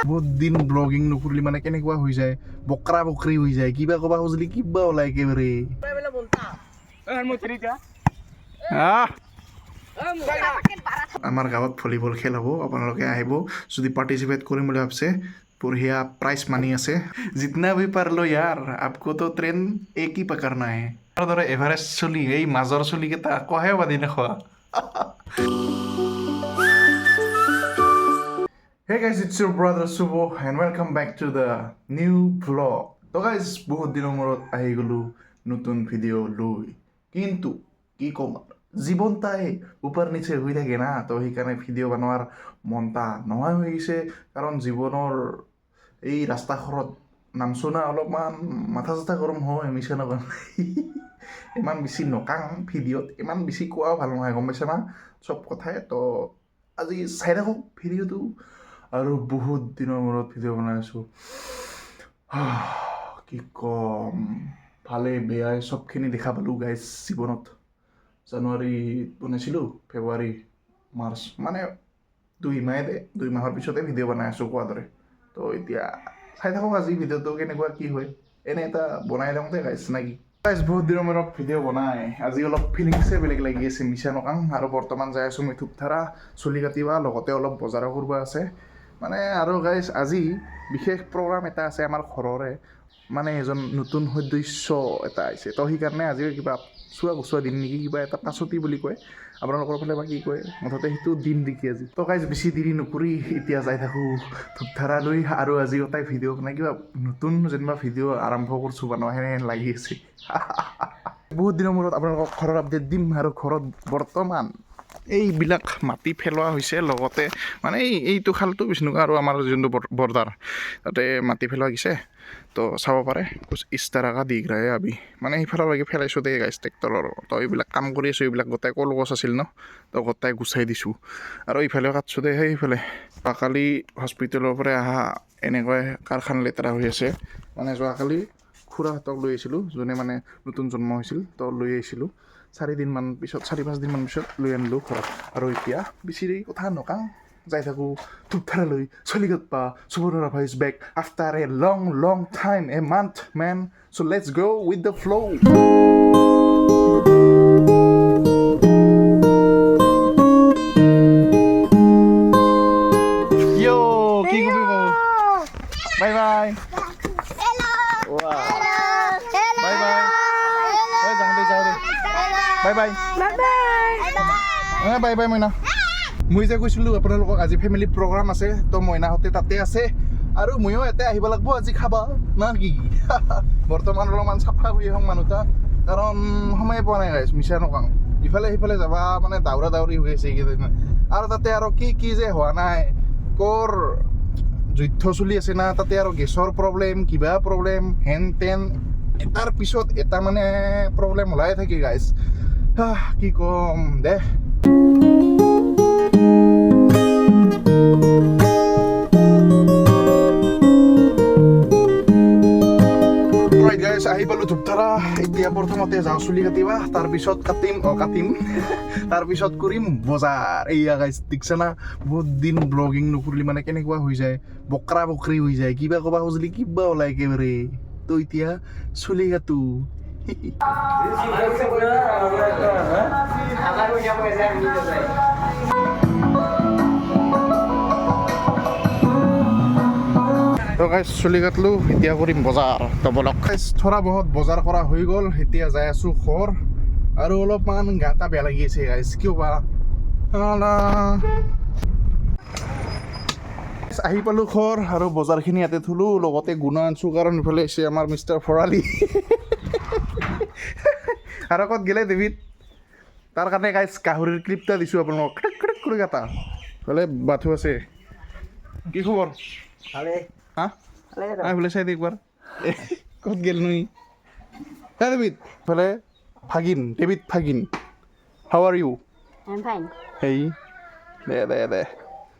বহুত দিন ব্লগিং নকৰিলে মানে কেনেকুৱা হৈ যায়, বকৰা বকৰি হৈ যায়, কিবা ক'বা খুজিলে কিবা ওলাই একেবাৰে। আমাৰ গাঁৱত ভলীবল খেল হ'ব, আপোনালোকে আহিব যদি পাৰ্টিচিপেট কৰিম বুলি ভাবিছে। বঢ়িয়া প্ৰাইজ মানি আছে, জিতনা ভি পাৰ লো ইয়াৰ, আপকো তো ট্ৰেইন এক হি পকৰনা হে। তাৰ দৰে এভাৰেষ্ট চলি, এই মাজৰ চলিকেইটা কহে বাদি নেখোৱা। Hey guys, it's your brother Subo and welcome back to the new vlog. তো guys, বহুত দিনৰ মূৰত আহি গ'লো নতুন ভিডিঅ' লৈ, কিন্তু কি ক'ম জীৱনটাই ওপৰ নিচে হৈ থাকে না, তো সেইকাৰণে ভিডিঅ' বনোৱাৰ মনটা নোহোৱা হৈ গৈছে। কাৰণ জীৱনৰ এই ৰাস্তাখনত নামছো না, অলপমান মাথা চাথা গৰম হয়, মিছা নকওঁ। ইমান বেছি নকাং ভিডিঅ'ত, ইমান বেছি কোৱাও ভাল নহয়, গম পাইছে না চব কথাই। তো আজি চাই থাকক ভিডিঅ'টো। আৰু বহুত দিনৰ মূৰত ভিডিঅ' বনাই আছোঁ, কি ক'ম, ভালে বেয়াই চবখিনি দেখা পালোঁ গাইজ জীৱনত। জানুৱাৰীত বনাইছিলোঁ, ফেব্ৰুৱাৰী মাৰ্চ মানে 2 মাহৰ পিছতে ভিডিঅ' বনাই আছোঁ কোৱাৰ দৰে। তো এতিয়া চাই থাকক আজি ভিডিঅ'টো কেনেকুৱা কি হয়, এনে এটা বনাই লওঁতে গাইজ নাকি। গাইজ বহুত দিনৰ মূৰত ভিডিঅ' বনাই আজি অলপ ফিলিংছে বেলেগ লাগি আছে, মিছা নকাং। আৰু বৰ্তমান যাই আছোঁ মই ধূপধাৰা চুলি কাটিবা, লগতে অলপ বজাৰো কৰিব আছে মানে। আৰু গাইজ আজি বিশেষ প্ৰগ্ৰাম এটা আছে আমাৰ ঘৰৰে, মানে এজন নতুন সদস্য এটা আহিছে। তো সেইকাৰণে আজি কিবা চোৱা গুচোৱা দিম নেকি, কিবা এটা পাছতি বুলি কয়, আপোনালোকৰ ফালে বা কি কয়, মুঠতে সেইটো দিম নেকি আজি। তো গাইজ বেছি দেৰি নকৰি এতিয়া যাই থাকোঁ ধূপধাৰালৈ। আৰু আজি গোটাই ভিডিঅ' বনাই কিবা নতুন যেনিবা ভিডিঅ' আৰম্ভ কৰিছোঁ বনোৱা হেন লাগি আছে। বহুত দিনৰ মূৰত আপোনালোকক ঘৰৰ আপডেট দিম। আৰু ঘৰত বৰ্তমান এইবিলাক মাটি পেলোৱা হৈছে, লগতে মানে এইটো খালটো বিষ্ণুকা আৰু আমাৰ যোনটো বৰ্ডাৰ তাতে মাটি পেলোৱা গৈছে। তো চাব পাৰে ইছ টাৰাকা দিগ ৰাহে আবি, মানে সেইফাললৈকে পেলাইছোঁ দেই গাইজ ট্ৰেক্টৰৰ। তো এইবিলাক কাম কৰি আছোঁ, এইবিলাক গোটাই কলগছ আছিল ন, তো গোটাই গুচাই দিছোঁ। আৰু এইফালেও কাটছোঁ দেই, সেইফালে যোৱাকালি হস্পিটেলৰ পৰা অহা এনেকৈ কাৰখানা লেতেৰা হৈ আছে। মানে যোৱাকালি খুৰাহঁতক লৈ আহিছিলোঁ, যোনে মানে নতুন জন্ম হৈছিল, তো লৈ আহিছিলোঁ 4-5 দিন পিছত লৈ আনিলোঁ ঘৰত। আৰু এতিয়া বেছি দেৰি কথা নকাং, যাই থাকোঁ ধূপধাৰালৈ চলি কাটবা। সুবৰ্ণৰা ভাই is back after a long time, a month মেন। So' let's go' with the flow'. কি কবি বাবু, বাই বাই। বাই বাই, যাওঁ দে বাই বাই বাই বাই। মইনা, মই যে কৈছিলোঁ আপোনালোকক আজি ফেমিলি প্ৰগ্ৰাম আছে, তো মইনাহঁতে তাতে আছে আৰু ময়ো ইয়াতে আহিব লাগিব আজি খাবা না কি। বৰ্তমান অলপমান চাফা হৈ আহোঁ মানুহটা, কাৰণ সময়ে পোৱা নাই গাইজ, মিছা নকওঁ। ইফালে সিফালে যাবা মানে দাউৰা দাউৰি হৈ আছে এইকেইদিন। আৰু তাতে আৰু কি যে হোৱা নাই, ক'ৰ যুদ্ধ চলি আছে না, তাতে আৰু গেছৰ প্ৰব্লেম, কিবা প্ৰব্লেম, হেন তেন, এটাৰ পিছত এটা মানে প্ৰব্লেম ওলাই থাকে গাইজ। কি ক'ম দে। আহি পালোঁ ধূপধাৰা। এতিয়া প্ৰথমতে যাওঁ চুলি কাটিবা, তাৰপিছত তাৰপিছত কৰিম বজাৰ। এইয়া গাইজ দেখিছা না, বহুত দিন ব্লগিং নকৰিলে মানে কেনেকুৱা হৈ যায়, বকৰা বকৰি হৈ যায়, কিবা ক'বা খুজিলে কিবা ওলাই একেবাৰে। তো এতিয়া চুলি কাটো। তো গাইজ চুলি কাটলোঁ, এতিয়া কৰিম বজাৰ। তো বলক গাইজ, থোৰা বহুত বজাৰ কৰা হৈ গ'ল, এতিয়া যাই আছোঁ ঘৰ। আৰু অলপমান গাটা বেয়া লাগি আছে গাইজ, কিয় বা। আহি পালোঁ ঘৰ আৰু বজাৰখিনি ইয়াতে থলোঁ, লগতে গুণা আনছোঁ, কাৰণ ইফালে আছে আমাৰ মিষ্টাৰ ভৰালি। আৰু ক'ত গেলে ডেভিড, তাৰ কাৰণে গাইজ গাহৰিৰ ক্লিপটা দিছোঁ আপোনালোকক, খটক কৰি কাটা। ইফালে বাথু আছে, কি খবৰ? হা বোলে চাই দে একবাৰ, ক'ত গেল নুই ডেভিড? ইফালে ডেভিড ভাগিন, হাউ আৰ ইউ? হেই দে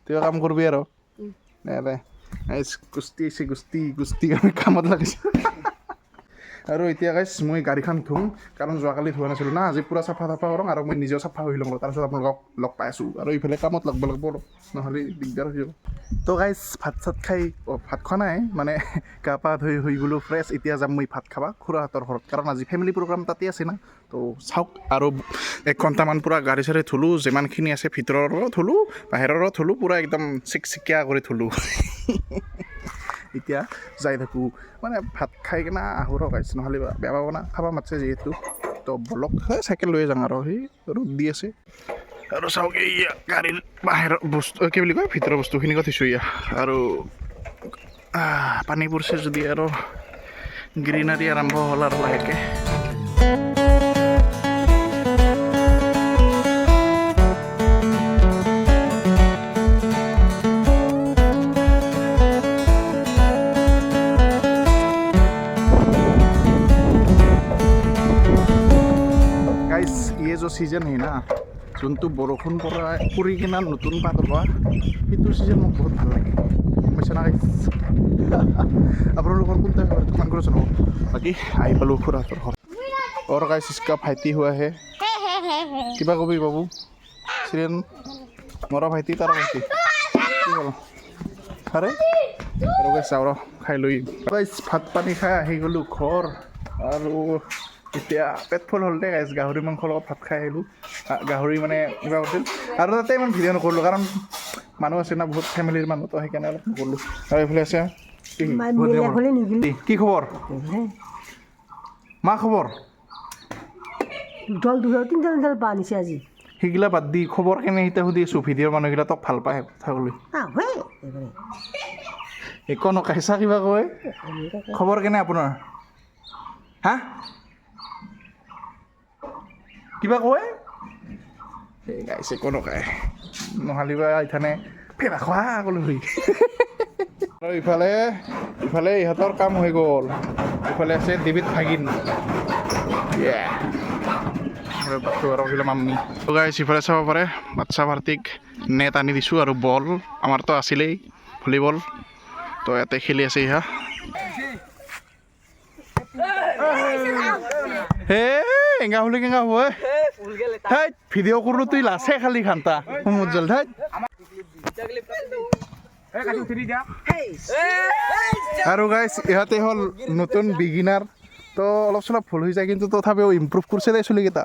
তুই কাম কৰবি আৰু দে গুষ্টি আমি কামত লাগিছোঁ। আৰু এতিয়া গাইজ মই গাড়ীখন ধুম, কাৰণ যোৱাকালি ধোৱা নাছিলোঁ না, আজি পূৰা চাফা কৰোঁ আৰু মই নিজেও চাফা হৈ ল'ম, তাৰপিছত আপোনালোকক লগ পাই আছোঁ। আৰু ইফালে কামত লাগব অলপ, নহ'লে দিগদাৰ হৈ যাব। তো গাইজ ভাত চাত খাই ভাত খোৱা নাই মানে গা পা ধুই হৈ গ'লোঁ ফ্ৰেছ এতিয়া যাম মই ভাত খাবা খুৰাহঁতৰ ঘৰত কাৰণ আজি ফেমিলি প্ৰগ্ৰাম তাতে আছে না তো চাওক আৰু 1 ঘণ্টামান পূৰা গাড়ী চাড়ী ধুলোঁ যিমানখিনি আছে ভিতৰৰো ধুলোঁ বাহিৰৰো ধুলোঁ পূৰা একদম চিকচিকীয়া কৰি ধুলোঁ এতিয়া যাই থাকোঁ মানে ভাত খাই কিনে আহোঁ ৰ গাইছ নহ'লে বেয়া পাব না খাব মাতছে যিহেতু তো বলক চাইকেল লৈ যাওঁ আৰু সেই ৰ'দ দি আছে আৰু চাওক এইয়া গাড়ীৰ বাহিৰৰ বস্তু কি বুলি কয় ভিতৰৰ বস্তুখিনি থৈছোঁ ইয়া আৰু পানী পৰিছে যদি আৰু গ্ৰীনাৰী আৰম্ভ হ'ল আৰু লাহেকৈ গাইজ ये जो सीजन है ना যোনটো বৰষুণ পৰি কিনে নতুন পাত ওলোৱা সেইটো ছিজন মোক বহুত ভাল লাগে বুজিছে না আপোনালোকৰ কোনটা ফেভাৰিট কমেণ্ট কৰি জনাব বাকী আহি পালোঁ খুৰাহঁতৰ ঘৰত और गाइस इसका भाईटी हुआ है কিবা কবি বাবু চিৰিয়েন মৰা ভাইটি তাৰ ভাইটি কি হ'ল আৰে আৰু গাইছ চাওঁ খাই লৈ গাইছ ভাত পানী খাই আহি গ'লোঁ ঘৰ আৰু এতিয়া পেট ফুল হ'ল দে গাইছ গাহৰি মাংসৰ লগত ভাত খাই আহিলোঁ গাহৰি মানে কিবা কৰিছিল আৰু তাতে ইমান ভিডিঅ' নকৰিলোঁ কাৰণ মানুহ আছে না বহুত ফেমিলিৰ মানুহ তো সেইকাৰণে অলপ নকৰিলোঁ আৰু এইফালে আছে কি খবৰ মা খবৰ আজি সেইগিলা বাদ দি খবৰ কেনে এতিয়া সুধি আছোঁ ভিডিঅ'ৰ মানুহগিলা তোক ভাল পায় কথাকলৈ একো নকাইছা কিবা কয় খবৰ কেনে আপোনাৰ হা কিবা কয় এই গাইছে একো নকায় নহ'লেবা ইথানে ফেৰা খোৱা ক'লো হৈ আৰু ইফালে ইহঁতৰ কাম হৈ গ'ল ইফালে আছে দেৱীত ভাগিন মাম্মি গাইছ ইফালে চাব পাৰে বাচ্চা ভাৰ্টিক নেট আনি দিছোঁ আৰু বল আমাৰতো আছিলেই ভলীবল তো ইয়াতে খেলি আছে ইহা হে এংগা হলি কেংগা হ'ব ঠাইত ভিডিঅ' কৰোঁ তুই লাচে খালি খান্তা সমুজ্জল ঠাইত আৰু গাইছ ইহঁতে হ'ল নতুন বিগিনাৰ তো অলপ চলপ ভুল হৈ যায় কিন্তু তথাপিও ইম্প্ৰুভ কৰিছে দে চলিকেইটা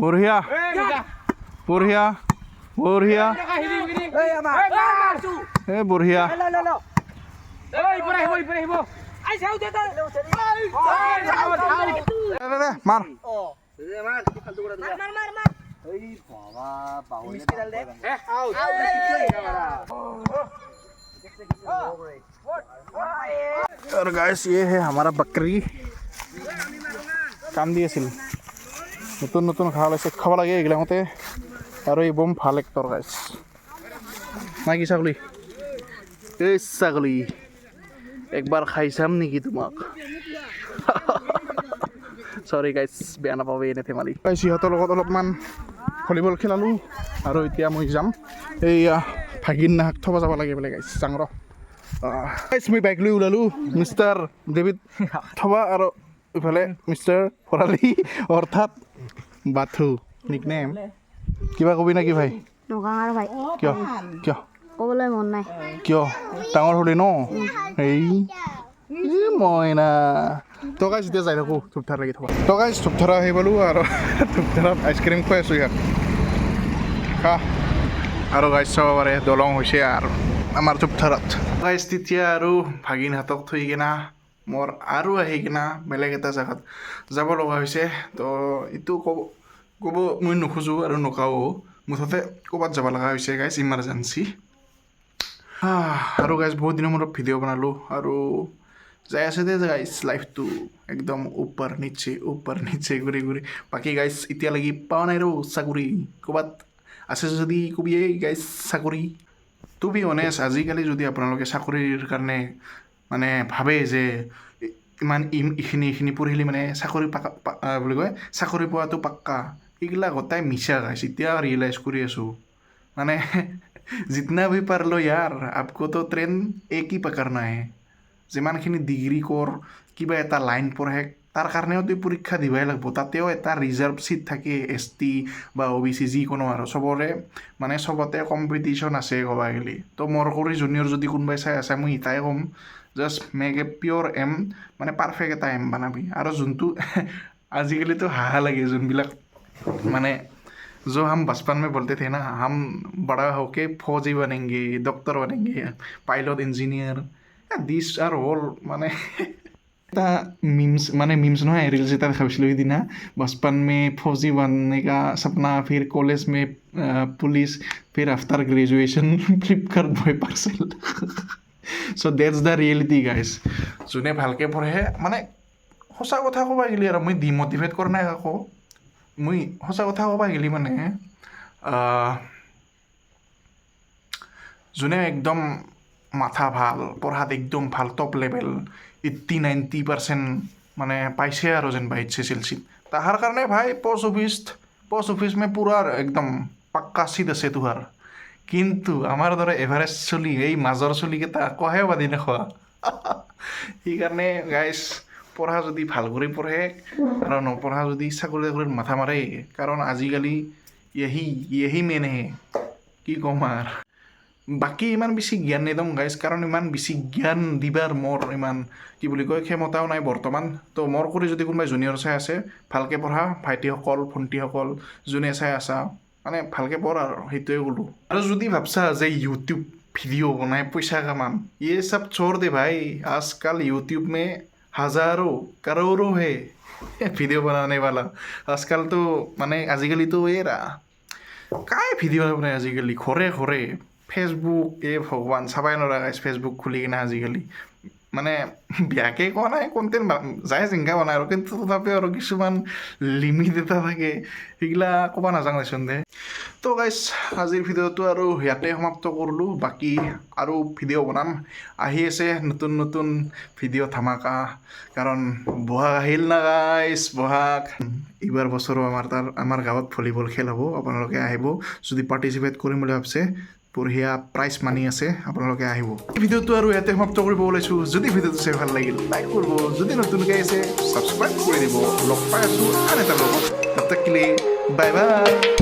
বঢ়িয়া বঢ়িয়া বঢ়িয়া এই বঢ়িয়া মাৰ और गाइस ये है हमारा बकरी কাম দি আছিল নতুন নতুন খাব লাগিছে খাব লাগে এইগিলা মতে আৰু এই বম ভাল এক্টৰ গাইছ নাই কি ছাগলী এই ছাগলী একবাৰ খাই চাম নেকি তোমাক সৰি গাইছ বেয়া নাপাব এনে ধেমালি সিহঁতৰ লগত অলপমান ভলীবল খেলালোঁ আৰু এতিয়া মই যাম এইয়া ভাগিন নাহাক থ'ব যাব লাগে বোলে গাইছ যাং ৰ গাইছ মই বাইক লৈ ওলালোঁ মিষ্টাৰ ডেভিড থবা আৰু ইফালে মিষ্টাৰ ভৰালি অৰ্থাৎ বাথু নিকনেম কিবা কবি নেকি ভাই নগাঁৱৰ ভাই কিয় কিয় ক'বলৈ মন নাই কিয় ডাঙৰ হ'লি ন এই মই না তো গাইছ এতিয়া যাই থাকোঁ ধূপধাৰ লাগি থকা তো গাইছ ধূপধাৰা আহি পালোঁ আৰু ধূপধাৰাত আইচক্ৰীম খুৱাই আছোঁ ইয়াক খা আৰু গাইছ চাব পাৰে দলং হৈছে আৰু আমাৰ ধূপধাৰাত গাইছ তেতিয়া আৰু ভাগিনহঁতক থৈ কিনা মোৰ আৰু আহি কিনা বেলেগ এটা জেগাত যাব লগা হৈছে তো এইটো ক'ব মই নোখোজোঁ আৰু নকওঁ মুঠতে ক'ৰবাত যাব লগা হৈছে গাইছ ইমাৰ্জেঞ্চি আৰু গাইছ বহুত দিনৰ মূৰত ভিডিঅ' বনালোঁ আৰু যাই আছে দে গাইছ লাইফটো একদম ওপৰ নিচে ঘূৰি ঘূৰি বাকী গাইছ এতিয়ালৈকে পোৱা নাই আৰু চাকৰি ক'ৰবাত আছে যদি কবি গাইছ চাকৰি টু বি অনেষ্ট আজিকালি যদি আপোনালোকে চাকৰিৰ কাৰণে মানে ভাবে যে ইমান এইখিনি পঢ়িলে মানে চাকৰি বুলি কয় চাকৰি পোৱাটো পাক্কা এইগিলা গোটাই মিছা গাইছ এতিয়া ৰিয়েলাইজ কৰি আছোঁ মানে जितना भी पढ़ लो यार आपको तो ट्रेन एक ही पकड़ना है যিমানখিনি ডিগ্ৰী কৰ কিবা এটা লাইন পঢ়ে তাৰ কাৰণেও তুমি পৰীক্ষা দিবই লাগিব তাতেও এটা ৰিজাৰ্ভ ছিট থাকে ST বা OBC যিকোনো আৰু চবৰে মানে চবতে কম্পিটিশ্যন আছে ক'ব গ'লে তো মোৰ কৰি জুনিয়ৰ যদি কোনোবাই চাই আছে মই এটাই ক'ম জাষ্ট মেক এ পিয়'ৰ এম মানে পাৰফেক্ট এটা এম বনাবি আৰু যোনটো আজিকালিতো হাহা লাগে যোনবিলাক মানে जो हम बचपन में बोलते थे ना हम बड़ा होके फौजी बनेंगे डॉक्टर बनेंगे pilot engineer this are all माने এটা मीम्स माने मीम्स নহয় रील्स এটা দেখা পাইছিলোঁ সেইদিনা बचपन में फौजी बनने का सपना फिर कॉलेज में पुलिस फिर after graduation Flipkart boy parcel so that's the reality guys যোনে ভালকৈ পঢ়ে মানে সঁচা কথা ক'ব গ'লে আৰু মই ডিম'টিভেট কৰা নাই আকৌ মই সঁচা কথা ক'ব গ'লে মানে যোনে একদম মাথা ভাল পঢ়াত একদম ভাল টপ লেভেল 80-90% মানে পাইছে আৰু যেনিবা HSLC তাহাৰ কাৰণে ভাই পোষ্ট অফিচ মে পুৰা একদম পাক্কা চিট আছে তোহাৰ কিন্তু আমাৰ দৰে এভাৰেজ চলি এই মাজৰ চলিকেইটা কহে বাদি নেখোৱা সেইকাৰণে গাইজ পঢ়া যদি ভাল কৰি পঢ়ে আৰু নপঢ়া যদি চাকৰি চাকৰিত মাথা মাৰে কাৰণ আজিকালি ইয়েহি মেনহে কি ক'ম আৰু বাকী ইমান বেছি জ্ঞান নিদিওঁ গাইজ কাৰণ ইমান বেছি জ্ঞান দিবাৰ মোৰ ইমান কি বুলি কয় ক্ষমতাও নাই বৰ্তমান তো মোৰ কৰি যদি কোনোবাই জুনিয়ৰ চাই আছে ভালকৈ পঢ়া ভাইটিসকল ভণ্টিসকল যোনে চাই আছা মানে ভালকৈ পঢ় আৰু সেইটোৱে ক'লোঁ আৰু যদি ভাবছা যে ইউটিউব ভিডিঅ' বনাই পইচা কামাম ये सब छोड़ दे भाई आजकल यूट्यूब में हजारों करोड़ों है वीडियो बनाने वाला आजकल तो माने आजिकाली तो एरा काय भिडिঅ' বনাই আজিকালি ঘৰে ঘৰে ফেচবুক ভগৱান চাবাই নোৱাৰা গাইজ ফেচবুক খুলি কিনে আজিকালি মানে বেয়াকৈ কোৱা নাই কণ্টেণ্ট যায় জিংকা বনাই আৰু কিন্তু তথাপিও আৰু কিছুমান লিমিট এটা থাকে সেইগিলা ক'ব নাজানো দেচোন দে তো গাইজ আজিৰ ভিডিঅ'টো আৰু ইয়াতে সমাপ্ত কৰিলোঁ বাকী আৰু ভিডিঅ' বনাম আহি আছে নতুন নতুন ভিডিঅ' ধামাকা কাৰণ বহাগ আহিল না গাইজ বহাগ এইবাৰ বছৰো আমাৰ গাঁৱত ভলীবল খেল হ'ব আপোনালোকে আহিব যদি পাৰ্টিচিপেট কৰিম বুলি ভাবিছে বঢ়িয়া প্ৰাইজ মানি আছে আপোনালোকে আহিব ভিডিঅ'টো আৰু ইয়াতে সমাপ্ত কৰিব ওলাইছোঁ যদি ভিডিঅ'টো চাই ভাল লাগিল লাইক কৰিব যদি নতুনকৈ আছে ছাবস্ক্ৰাইব কৰি দিব লগ পাই আছোঁ আন এটা লগত তাতে বাই বাই